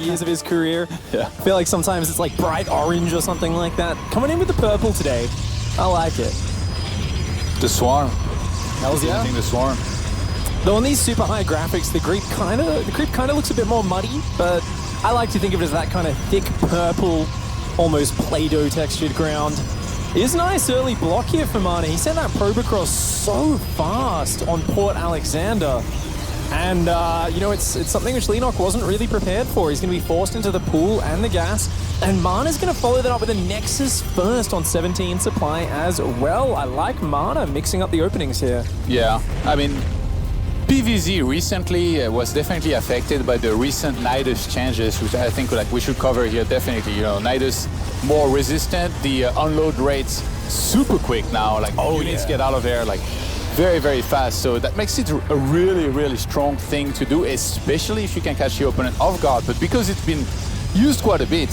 years of his career. Yeah. I feel like sometimes it's like bright orange or something like that. Coming in with the purple today, I like it. The Swarm. Hells yeah. The Swarm. Though on these super high graphics, the creep kind of looks a bit more muddy, but I like to think of it as that kind of thick purple, almost Play-Doh textured ground. It is a nice early block here for Mana. He sent that probe across so fast on Port Alexander. And, you know, it's something which Leenock wasn't really prepared for. He's going to be forced into the pool and the gas. And Mana's going to follow that up with a Nexus first on 17 supply as well. I like Mana mixing up the openings here. Yeah, I mean, PVZ recently was definitely affected by the recent Nidus changes, which I think we should cover here definitely. You know, Nidus more resistant, the unload rates super quick now. Like, units get out of there like very, very fast. So that makes it a really, really strong thing to do, especially if you can catch the opponent off guard. But because it's been used quite a bit,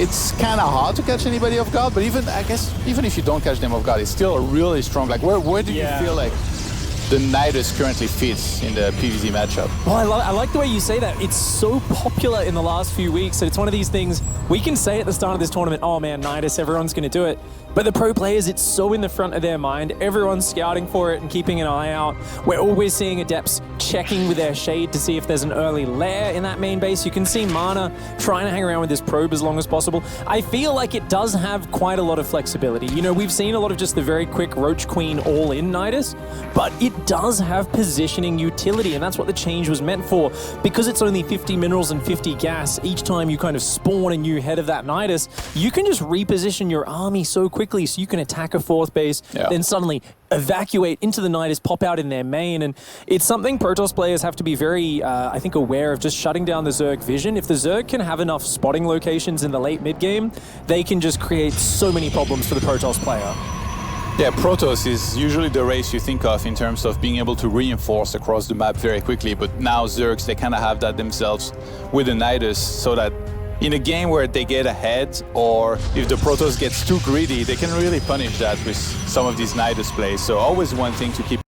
it's kind of hard to catch anybody off guard. But even, I guess, even if you don't catch them off guard, it's still a really strong. Like, where do you feel like the Nidus currently fits in the PvZ matchup? Well, I like the way you say that. It's so popular in the last few weeks that it's one of these things we can say at the start of this tournament, oh man, Nidus, everyone's going to do it. But the pro players, it's so in the front of their mind. Everyone's scouting for it and keeping an eye out. We're always seeing Adepts checking with their shade to see if there's an early lair in that main base. You can see Mana trying to hang around with this probe as long as possible. I feel like it does have quite a lot of flexibility. You know, we've seen a lot of just the very quick Roach Queen all-in Nidus, but it does have positioning utility, and that's what the change was meant for. Because it's only 50 minerals and 50 gas, each time you kind of spawn a new head of that Nidus, you can just reposition your army so quickly so you can attack a fourth base, then suddenly evacuate into the Nidus, pop out in their main, and it's something Protoss players have to be very, I think, aware of, just shutting down the Zerg vision. If the Zerg can have enough spotting locations in the late mid-game, they can just create so many problems for the Protoss player. Yeah, Protoss is usually the race you think of in terms of being able to reinforce across the map very quickly, but now Zergs, they kind of have that themselves with the Nidus, so that in a game where they get ahead, or if the Protoss gets too greedy, they can really punish that with some of these Nidus plays. So always one thing to keep